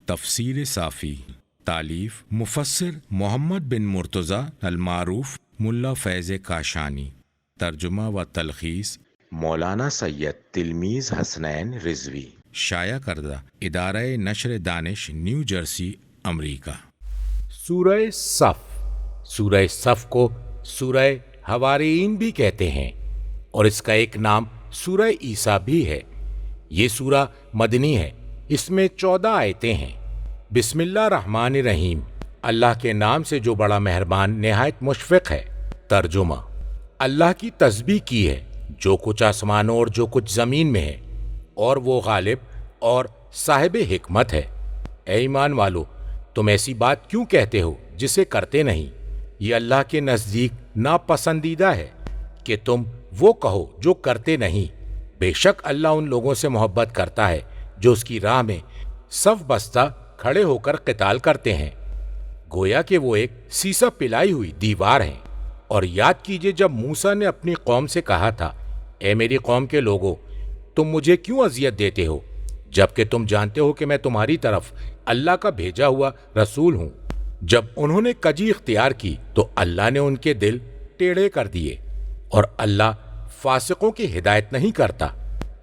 تفسیر صافی، تالیف مفسر محمد بن مرتضی المعروف ملا فیض کاشانی، ترجمہ و تلخیص مولانا سید تلمیذ حسنین رضوی، شائع کردہ ادارہ نشر دانش نیو جرسی امریکہ۔ سورہ صف، سورہ صف کو سورہ حواریین بھی کہتے ہیں اور اس کا ایک نام سورہ عیسیٰ بھی ہے۔ یہ سورہ مدنی ہے، اس میں 14 آیتیں ہیں۔ بسم اللہ الرحمن الرحیم، اللہ کے نام سے جو بڑا مہربان نہایت مشفق ہے۔ ترجمہ: اللہ کی تسبیح کی ہے جو کچھ آسمانوں اور جو کچھ زمین میں ہے، اور وہ غالب اور صاحب حکمت ہے۔ اے ایمان والو، تم ایسی بات کیوں کہتے ہو جسے کرتے نہیں؟ یہ اللہ کے نزدیک ناپسندیدہ ہے کہ تم وہ کہو جو کرتے نہیں۔ بے شک اللہ ان لوگوں سے محبت کرتا ہے جو اس کی راہ میں صف بستہ کھڑے ہو کر قتال کرتے ہیں، گویا کہ وہ ایک سیسا پلائی ہوئی دیوار ہیں۔ اور یاد کیجئے جب موسیٰ نے اپنی قوم سے کہا تھا، اے میری قوم کے لوگو، تم مجھے کیوں اذیت دیتے ہو جبکہ تم جانتے ہو کہ میں تمہاری طرف اللہ کا بھیجا ہوا رسول ہوں۔ جب انہوں نے کجی اختیار کی تو اللہ نے ان کے دل ٹیڑھے کر دیے، اور اللہ فاسقوں کی ہدایت نہیں کرتا۔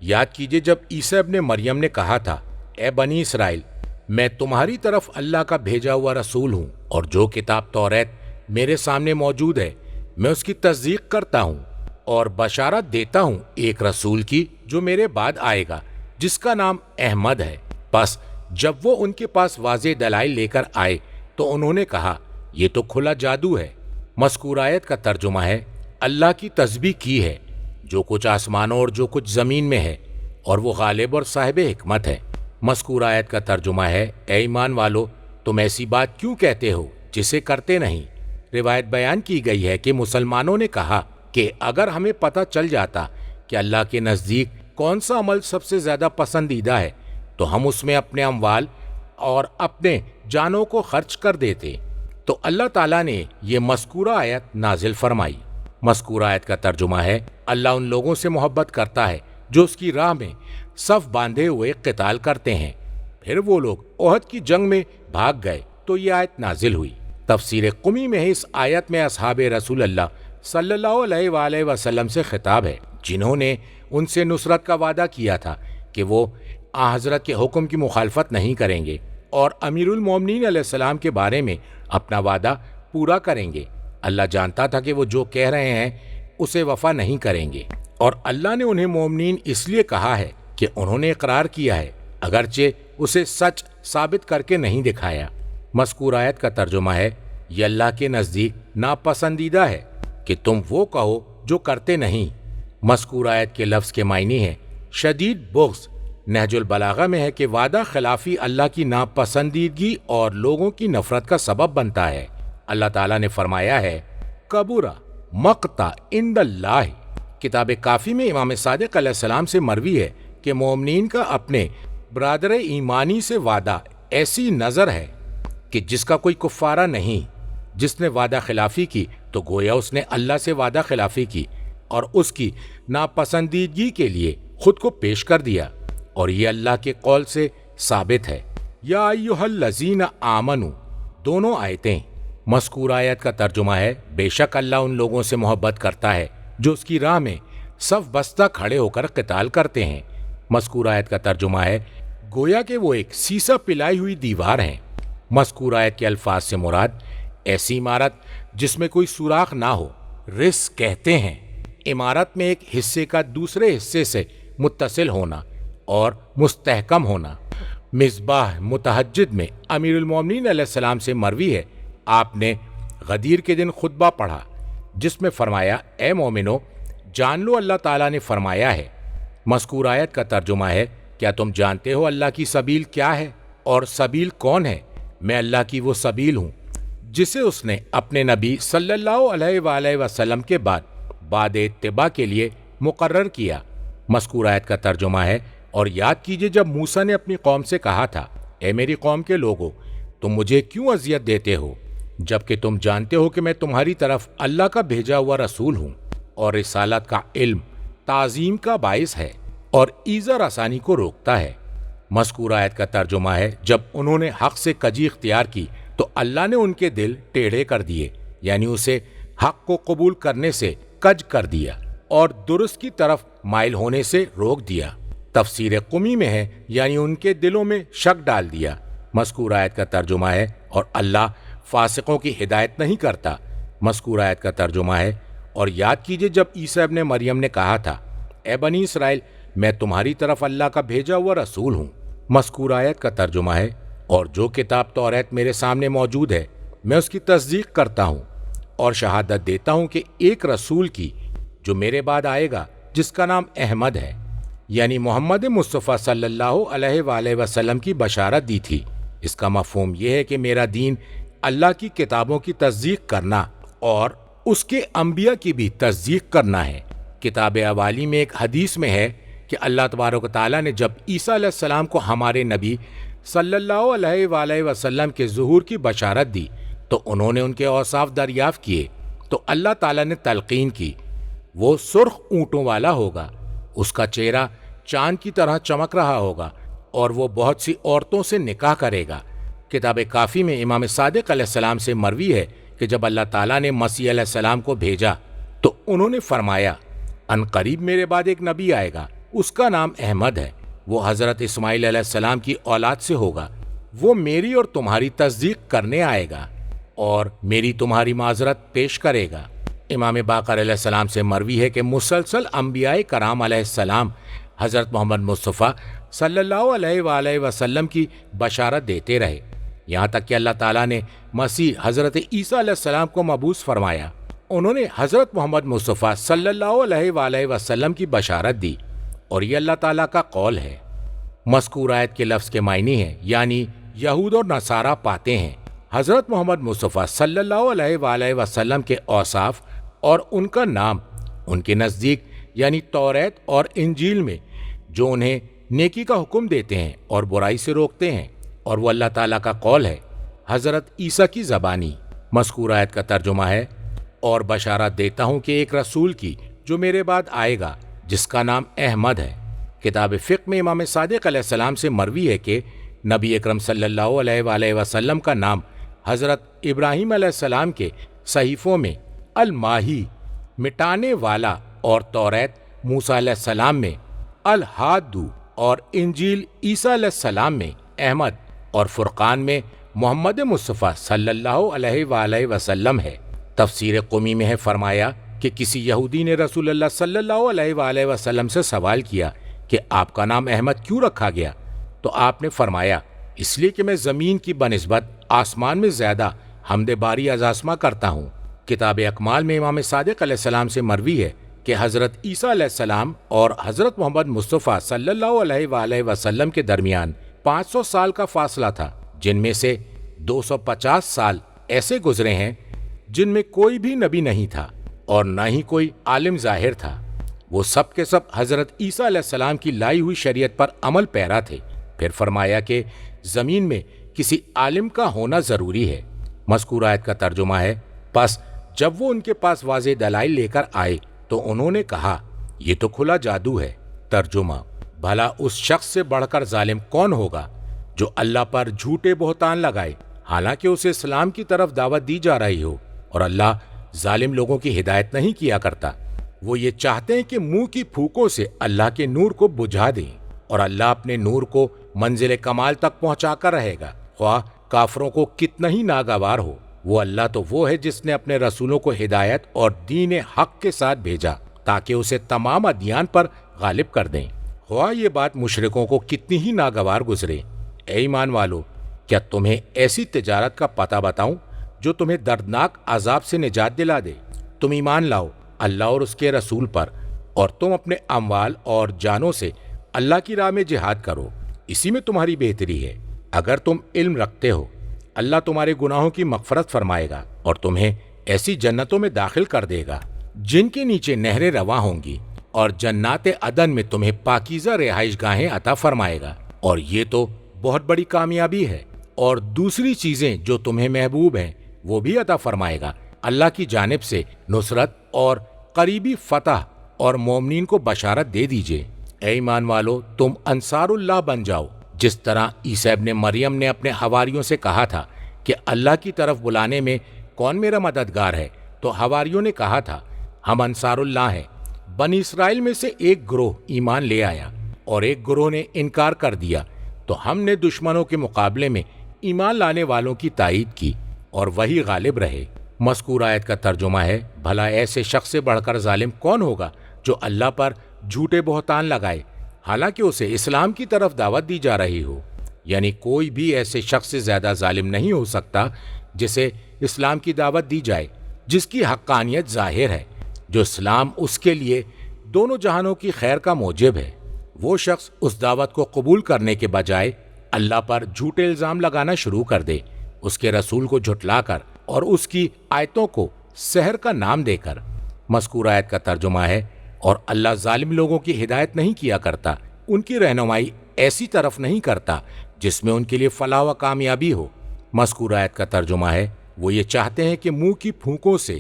یاد کیجئے جب عیسیٰ ابن مریم نے کہا تھا، اے بنی اسرائیل، میں تمہاری طرف اللہ کا بھیجا ہوا رسول ہوں، اور جو کتاب توریت میرے سامنے موجود ہے میں اس کی تصدیق کرتا ہوں اور بشارت دیتا ہوں ایک رسول کی جو میرے بعد آئے گا، جس کا نام احمد ہے۔ بس جب وہ ان کے پاس واضح دلائل لے کر آئے تو انہوں نے کہا، یہ تو کھلا جادو ہے۔ مذکور آیت کا ترجمہ ہے، اللہ کی تسبیح کی ہے جو کچھ آسمانوں اور جو کچھ زمین میں ہے، اور وہ غالب اور صاحب حکمت ہے۔ مذکور آیت کا ترجمہ ہے، اے ایمان والو، تم ایسی بات کیوں کہتے ہو جسے کرتے نہیں؟ روایت بیان کی گئی ہے کہ مسلمانوں نے کہا کہ اگر ہمیں پتہ چل جاتا کہ اللہ کے نزدیک کون سا عمل سب سے زیادہ پسندیدہ ہے تو ہم اس میں اپنے اموال اور اپنے جانوں کو خرچ کر دیتے۔ تو اللہ تعالیٰ نے یہ مذکورہ آیت نازل فرمائی۔ مذکورہ آیت کا ترجمہ ہے، اللہ ان لوگوں سے محبت کرتا ہے جو اس کی راہ میں صف باندھے ہوئے قتال کرتے ہیں۔ پھر وہ لوگ احد کی جنگ میں بھاگ گئے تو یہ آیت نازل ہوئی۔ تفسیر قمی میں اس آیت میں اصحاب رسول اللہ صلی اللہ علیہ وآلہ وسلم سے خطاب ہے، جنہوں نے ان سے نصرت کا وعدہ کیا تھا کہ وہ حضرت کے حکم کی مخالفت نہیں کریں گے اور امیر المومنین علیہ السلام کے بارے میں اپنا وعدہ پورا کریں گے۔ اللہ جانتا تھا کہ وہ جو کہہ رہے ہیں اسے وفا نہیں کریں گے، اور اللہ نے انہیں مومنین اس لیے کہا ہے کہ انہوں نے اقرار کیا ہے اگرچہ اسے سچ ثابت کر کے نہیں دکھایا۔ مذکور آیت کا ترجمہ ہے، یہ اللہ کے نزدیک ناپسندیدہ ہے کہ تم وہ کہو جو کرتے نہیں۔ مذکور آیت کے لفظ کے معنی ہے شدید بغض۔ نہج البلاغہ میں ہے کہ وعدہ خلافی اللہ کی ناپسندیدگی اور لوگوں کی نفرت کا سبب بنتا ہے۔ اللہ تعالیٰ نے فرمایا ہے، کبرا مقتا عند اللہ۔ کتاب کافی میں امام صادق علیہ السلام سے مروی ہے کہ مومنین کا اپنے برادر ایمانی سے وعدہ ایسی نظر ہے کہ جس کا کوئی کفارہ نہیں۔ جس نے وعدہ خلافی کی تو گویا اس نے اللہ سے وعدہ خلافی کی اور اس کی ناپسندیدگی کے لیے خود کو پیش کر دیا، اور یہ اللہ کے قول سے ثابت ہے۔ یا ایھا الذین آمنوا، دونوں آیتیں۔ مذکور آیت کا ترجمہ ہے، بے شک اللہ ان لوگوں سے محبت کرتا ہے جو اس کی راہ میں صف بستہ کھڑے ہو کر قتال کرتے ہیں۔ مذکور آیت کا ترجمہ ہے، گویا کہ وہ ایک سیسا پلائی ہوئی دیوار ہیں۔ مذکور آیت کے الفاظ سے مراد ایسی عمارت جس میں کوئی سوراخ نہ ہو، رس کہتے ہیں۔ عمارت میں ایک حصے کا دوسرے حصے سے متصل ہونا اور مستحکم ہونا۔ مصباح متہجد میں امیر المومنین علیہ السلام سے مروی ہے، آپ نے غدیر کے دن خطبہ پڑھا جس میں فرمایا، اے مومنو، جان لو اللہ تعالیٰ نے فرمایا ہے۔ مذکور آیت کا ترجمہ ہے، کیا تم جانتے ہو اللہ کی سبیل کیا ہے اور سبیل کون ہے؟ میں اللہ کی وہ سبیل ہوں جسے اس نے اپنے نبی صلی اللہ علیہ وآلہ وسلم کے بعد اتباع کے لیے مقرر کیا۔ مذکور آیت کا ترجمہ ہے، اور یاد کیجئے جب موسیٰ نے اپنی قوم سے کہا تھا، اے میری قوم کے لوگو، تم مجھے کیوں اذیت دیتے ہو جبکہ تم جانتے ہو کہ میں تمہاری طرف اللہ کا بھیجا ہوا رسول ہوں، اور رسالت کا علم تعظیم کا باعث ہے اور ایذا رسانی کو روکتا ہے۔ مذکور آیت کا ترجمہ ہے، جب انہوں نے حق سے کجی اختیار کی تو اللہ نے ان کے دل ٹیڑھے کر دیے، یعنی اسے حق کو قبول کرنے سے کج کر دیا اور درست کی طرف مائل ہونے سے روک دیا۔ تفسیر قمی میں ہے، یعنی ان کے دلوں میں شک ڈال دیا۔ مذکور آیت کا ترجمہ ہے، اور اللہ فاسقوں کی ہدایت نہیں کرتا۔ مذکور آیت کا ترجمہ ہے، اور یاد کیجئے جب عیسیٰ ابن مریم نے کہا تھا، اے بنی اسرائیل، میں تمہاری طرف اللہ کا بھیجا ہوا رسول ہوں۔ مذکور آیت کا ترجمہ ہے، اور جو کتاب توریت میرے سامنے موجود ہے میں اس کی تصدیق کرتا ہوں اور شہادت دیتا ہوں کہ ایک رسول کی جو میرے بعد آئے گا، جس کا نام احمد ہے، یعنی محمد مصطفیٰ صلی اللہ علیہ وآلہ وسلم کی بشارت دی تھی۔ اس کا مفہوم یہ ہے کہ میرا دین اللہ کی کتابوں کی تصدیق کرنا اور اس کے انبیاء کی بھی تصدیق کرنا ہے۔ کتاب اوالی میں ایک حدیث میں ہے کہ اللہ تبارک و تعالیٰ نے جب عیسیٰ علیہ السلام کو ہمارے نبی صلی اللہ علیہ وآلہ وسلم کے ظہور کی بشارت دی تو انہوں نے ان کے اوصاف دریافت کیے، تو اللہ تعالیٰ نے تلقین کی، وہ سرخ اونٹوں والا ہوگا، اس کا چہرہ چاند کی طرح چمک رہا ہوگا، اور وہ بہت سی عورتوں سے نکاح کرے گا۔ کتاب کافی میں امام صادق علیہ السلام سے مروی ہے کہ جب اللہ تعالیٰ نے مسیح علیہ السلام کو بھیجا تو انہوں نے فرمایا، ان قریب میرے بعد ایک نبی آئے گا، اس کا نام احمد ہے، وہ حضرت اسماعیل علیہ السلام کی اولاد سے ہوگا، وہ میری اور تمہاری تصدیق کرنے آئے گا اور میری تمہاری معذرت پیش کرے گا۔ امام باقر علیہ السلام سے مروی ہے کہ مسلسل انبیاء کرام علیہ السلام حضرت محمد مصطفیٰ صلی اللہ علیہ وآلہ وسلم کی بشارت دیتے رہے، یہاں تک کہ اللہ تعالیٰ نے مسیح حضرت عیسیٰ علیہ السلام کو مبعوث فرمایا۔ انہوں نے حضرت محمد مصطفیٰ صلی اللہ علیہ وآلہ وسلم کی بشارت دی، اور یہ اللہ تعالیٰ کا قول ہے۔ مذکور آیت کے لفظ کے معنی ہیں، یعنی یہود اور نصارہ پاتے ہیں حضرت محمد مصطفیٰ صلی اللہ علیہ وآلہ وسلم کے اوصاف اور ان کا نام ان کے نزدیک، یعنی توریت اور انجیل میں جو انہیں نیکی کا حکم دیتے ہیں اور برائی سے روکتے ہیں، اور وہ اللہ تعالیٰ کا قول ہے حضرت عیسیٰ کی زبانی۔ مذکور آیت کا ترجمہ ہے، اور بشارت دیتا ہوں کہ ایک رسول کی جو میرے بعد آئے گا، جس کا نام احمد ہے۔ کتاب فقہ میں امام صادق علیہ السلام سے مروی ہے کہ نبی اکرم صلی اللہ علیہ وآلہ وسلم کا نام حضرت ابراہیم علیہ السلام کے صحیفوں میں الماہی مٹانے والا، اور توریت موسیٰ علیہ السلام میں الحادو، اور انجیل عیسیٰ علیہ السلام میں احمد، اور فرقان میں محمد مصطفیٰ صلی اللہ علیہ وآلہ وسلم ہے۔ تفسیر قمی میں ہے، فرمایا کہ کسی یہودی نے رسول اللہ صلی اللہ علیہ وآلہ وسلم سے سوال کیا کہ آپ کا نام احمد کیوں رکھا گیا؟ تو آپ نے فرمایا، اس لیے کہ میں زمین کی بنسبت آسمان میں زیادہ حمد باری ازاسما کرتا ہوں۔ کتاب اکمال میں امام صادق علیہ السلام سے مروی ہے کہ حضرت عیسیٰ علیہ السلام اور حضرت محمد مصطفیٰ صلی اللہ علیہ وآلہ وسلم کے درمیان 500 سال کا فاصلہ تھا، جن میں سے 250 سال ایسے گزرے ہیں جن میں کوئی بھی نبی نہیں تھا اور نہ ہی کوئی عالم ظاہر تھا۔ وہ سب کے سب حضرت عیسیٰ علیہ السلام کی لائی ہوئی شریعت پر عمل پیرا تھے۔ پھر فرمایا کہ زمین میں کسی عالم کا ہونا ضروری ہے۔ مذکور آیت کا ترجمہ ہے، پس جب وہ ان کے پاس واضح دلائل لے کر آئے تو انہوں نے کہا، یہ تو کھلا جادو ہے۔ ترجمہ، بھلا اس شخص سے بڑھ کر ظالم کون ہوگا جو اللہ پر جھوٹے بہتان لگائے حالانکہ اسے اسلام کی طرف دعوت دی جا رہی ہو، اور اللہ ظالم لوگوں کی ہدایت نہیں کیا کرتا۔ وہ یہ چاہتے ہیں کہ منہ کی پھوکوں سے اللہ کے نور کو بجھا دیں، اور اللہ اپنے نور کو منزل کمال تک پہنچا کر رہے گا، خواہ کافروں کو کتنا ہی ناگوار ہو۔ وہ اللہ تو وہ ہے جس نے اپنے رسولوں کو ہدایت اور دین حق کے ساتھ بھیجا تاکہ اسے تمام ادیان پر غالب کر دیں، خواہ یہ بات مشرکوں کو کتنی ہی ناگوار گزرے۔ اے ایمان والو، کیا تمہیں ایسی تجارت کا پتہ بتاؤں جو تمہیں دردناک عذاب سے نجات دلا دے؟ تم ایمان لاؤ اللہ اور اس کے رسول پر، اور تم اپنے اموال اور جانوں سے اللہ کی راہ میں جہاد کرو، اسی میں تمہاری بہتری ہے۔ اگر تم علم رکھتے ہو، اللہ تمہارے گناہوں کی مغفرت فرمائے گا اور تمہیں ایسی جنتوں میں داخل کر دے گا جن کے نیچے نہریں رواں ہوں گی، اور جنات عدن میں تمہیں پاکیزہ رہائش گاہیں عطا فرمائے گا، اور یہ تو بہت بڑی کامیابی ہے۔ اور دوسری چیزیں جو تمہیں محبوب ہیں وہ بھی عطا فرمائے گا، اللہ کی جانب سے نصرت اور قریبی فتح، اور مومنین کو بشارت دے دیجئے۔ اے ایمان والو، تم انصار اللہ بن جاؤ جس طرح عیسیٰ ابن مریم نے اپنے حواریوں سے کہا تھا کہ اللہ کی طرف بلانے میں کون میرا مددگار ہے، تو حواریوں نے کہا تھا ہم انصار اللہ ہیں۔ بنی اسرائیل میں سے ایک گروہ ایمان لے آیا اور ایک گروہ نے انکار کر دیا، تو ہم نے دشمنوں کے مقابلے میں ایمان لانے والوں کی تائید کی اور وہی غالب رہے۔ مذکور آیت کا ترجمہ ہے، بھلا ایسے شخص سے بڑھ کر ظالم کون ہوگا جو اللہ پر جھوٹے بہتان لگائے حالانکہ اسے اسلام کی طرف دعوت دی جا رہی ہو۔ یعنی کوئی بھی ایسے شخص سے زیادہ ظالم نہیں ہو سکتا جسے اسلام کی دعوت دی جائے جس کی حقانیت ظاہر ہے، جو اسلام اس کے لیے دونوں جہانوں کی خیر کا موجب ہے۔ وہ شخص اس دعوت کو قبول کرنے کے بجائے اللہ پر جھوٹے الزام لگانا شروع کر دے، اس کے رسول کو جھٹلا کر اور اس کی آیتوں کو سحر کا نام دے کر۔ مذکور آیت کا ترجمہ ہے، اور اللہ ظالم لوگوں کی ہدایت نہیں کیا کرتا، ان کی رہنمائی ایسی طرف نہیں کرتا جس میں ان کے لیے فلاح و کامیابی ہو۔ مذکور آیت کا ترجمہ ہے، وہ یہ چاہتے ہیں کہ منہ کی پھونکوں سے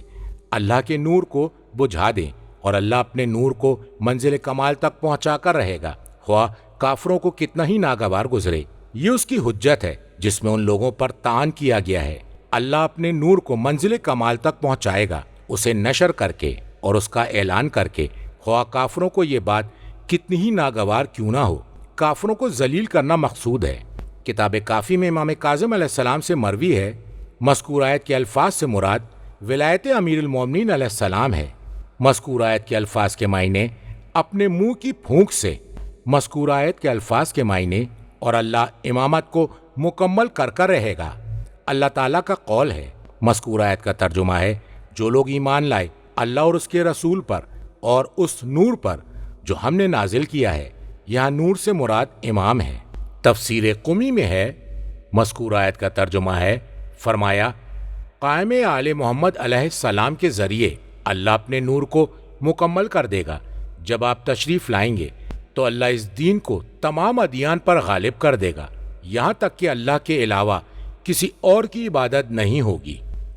اللہ کے نور کو بجھا دیں، اور اللہ اپنے نور کو منزل کمال تک پہنچا کر رہے گا، خواہ کافروں کو کتنا ہی ناگوار گزرے۔ یہ اس کی حجت ہے جس میں ان لوگوں پر طعن کیا گیا ہے۔ اللہ اپنے نور کو منزل کمال تک پہنچائے گا، اسے نشر کر کے اور اس کا اعلان کر کے، خواہ کافروں کو یہ بات کتنی ہی ناگوار کیوں نہ ہو۔ کافروں کو ذلیل کرنا مقصود ہے۔ کتاب کافی میں امام کاظم علیہ السلام سے مروی ہے، مذکور آیت کے الفاظ سے مراد ولایت امیر المومنین علیہ السلام ہے۔ مذکور آیت کے الفاظ کے معنی اپنے منہ کی پھونک سے، مذکور آیت کے الفاظ کے معنی اور اللہ امامت کو مکمل کر کر رہے گا، اللہ تعالیٰ کا قول ہے۔ مذکور آیت کا ترجمہ ہے، جو لوگ ایمان لائے اللہ اور اس کے رسول پر اور اس نور پر جو ہم نے نازل کیا ہے۔ یہاں نور سے مراد امام ہے۔ تفسیر قمی میں ہے، مذکور آیت کا ترجمہ ہے، فرمایا قائم آل محمد علیہ السلام کے ذریعے اللہ اپنے نور کو مکمل کر دے گا۔ جب آپ تشریف لائیں گے تو اللہ اس دین کو تمام ادیان پر غالب کر دے گا، یہاں تک کہ اللہ کے علاوہ کسی اور کی عبادت نہیں ہوگی۔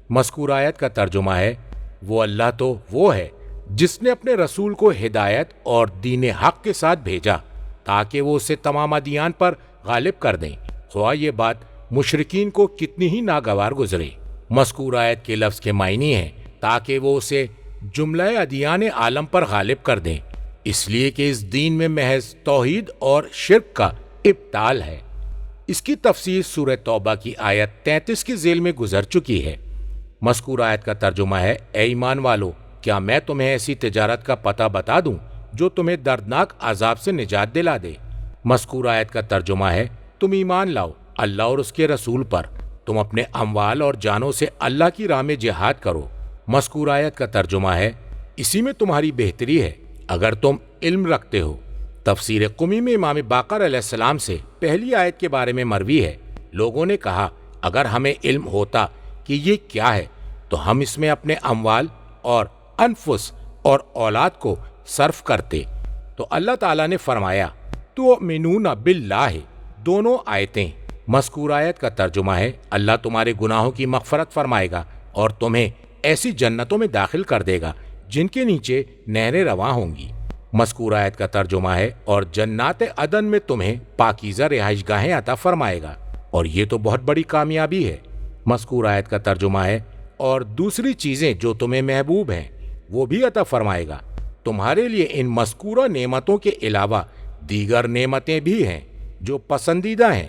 مذکور آیت کا ترجمہ ہے، وہ اللہ تو وہ ہے جس نے اپنے رسول کو ہدایت اور دین حق کے ساتھ بھیجا تاکہ وہ اسے تمام ادیان پر غالب کر دیں، خواہ یہ بات مشرکین کو کتنی ہی ناگوار گزرے۔ مذکور آیت کے لفظ کے معنی ہیں تاکہ وہ اسے جملہ ادیان عالم پر غالب کر دیں، اس لیے کہ اس دین میں محض توحید اور شرک کا ابطال ہے۔ اس کی تفسیر سورہ توبہ کی آیت 33 کے ذیل میں گزر چکی ہے۔ مذکور آیت کا ترجمہ ہے، اے ایمان والو، کیا میں تمہیں ایسی تجارت کا پتہ بتا دوں جو تمہیں دردناک عذاب سے نجات دلا دے۔ مذکور آیت کا ترجمہ ہے، تم ایمان لاؤ اللہ اور اس کے رسول پر، تم اپنے اموال اور جانوں سے اللہ کی راہ میں جہاد کرو۔ مذکور آیت کا ترجمہ ہے، اسی میں تمہاری بہتری ہے اگر تم علم رکھتے ہو۔ تفسیر قمی میں امام باقر علیہ السلام سے پہلی آیت کے بارے میں مروی ہے، لوگوں نے کہا اگر ہمیں علم ہوتا کہ یہ کیا ہے تو ہم اس میں اپنے اموال اور انفس اور اولاد کو صرف کرتے۔ تو اللہ تعالیٰ نے فرمایا تؤمنون باللہ، دونوں آیتیں۔ مذکور آیت کا ترجمہ ہے، اللہ تمہارے گناہوں کی مغفرت فرمائے گا اور تمہیں ایسی جنتوں میں داخل کر دے گا جن کے نیچے نہریں رواں ہوں گی۔ مذکور آیت کا ترجمہ ہے، اور جنات عدن میں تمہیں پاکیزہ رہائش گاہیں عطا فرمائے گا، اور یہ تو بہت بڑی کامیابی ہے۔ مذکور آیت کا ترجمہ ہے، اور دوسری چیزیں جو تمہیں محبوب ہیں وہ بھی عطا فرمائے گا۔ تمہارے لیے ان مذکورہ نعمتوں کے علاوہ دیگر نعمتیں بھی ہیں جو پسندیدہ ہیں۔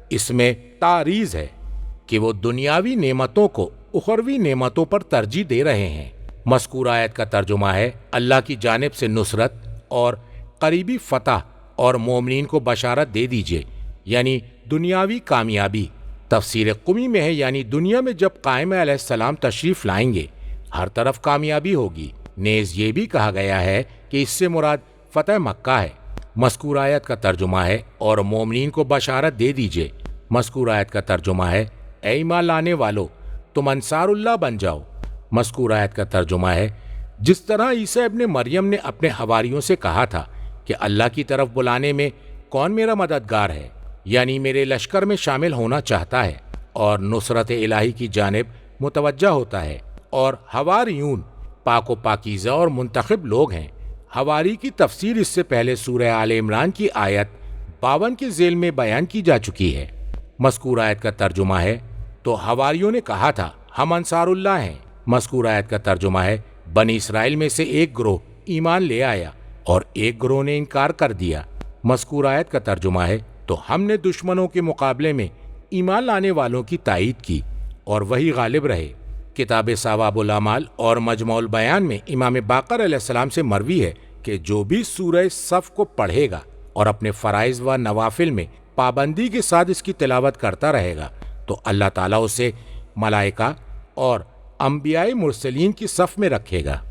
اس میں تعریض ہے کہ وہ دنیاوی نعمتوں کو اخروی نعمتوں پر ترجیح دے رہے ہیں۔ مذکور آیت کا ترجمہ ہے، اللہ کی جانب سے نصرت اور قریبی فتح اور مومنین کو بشارت دے دیجئے، یعنی دنیاوی کامیابی۔ تفسیر قمی میں ہے، یعنی دنیا میں جب قائم علیہ السلام تشریف لائیں گے ہر طرف کامیابی ہوگی۔ نیز یہ بھی کہا گیا ہے کہ اس سے مراد فتح مکہ ہے۔ مذکور آیت کا ترجمہ ہے، اور مومنین کو بشارت دے دیجئے۔ مذکور آیت کا ترجمہ ہے، اے ایمان لانے والو، تم انصار اللہ بن جاؤ۔ مذکور آیت کا ترجمہ ہے، جس طرح عیسیٰ ابن مریم نے اپنے حواریوں سے کہا تھا کہ اللہ کی طرف بلانے میں کون میرا مددگار ہے، یعنی میرے لشکر میں شامل ہونا چاہتا ہے اور نصرت الہی کی جانب متوجہ ہوتا ہے، اور حواریون پاک و پاکیزہ اور منتخب لوگ ہیں۔ حواری کی تفسیر اس سے پہلے سورہ آل عمران کی آیت 52 کے ذیل میں بیان کی جا چکی ہے۔ مذکور آیت کا ترجمہ ہے، تو حواریوں نے کہا تھا ہم انصار اللہ ہیں۔ مذکور آیت کا ترجمہ ہے، بنی اسرائیل میں سے ایک گروہ ایمان لے آیا اور ایک گروہ نے انکار کر دیا۔ مذکور آیت کا ترجمہ ہے، تو ہم نے دشمنوں کے مقابلے میں ایمان لانے والوں کی تائید کی اور وہی غالب رہے۔ کتاب ثواب الاعمال اور مجموع البیان میں امام باقر علیہ السلام سے مروی ہے کہ جو بھی سورہ صف کو پڑھے گا اور اپنے فرائض و نوافل میں پابندی کے ساتھ اس کی تلاوت کرتا رہے گا تو اللہ تعالیٰ اسے ملائکہ اور انبیاء مرسلین کی صف میں رکھے گا۔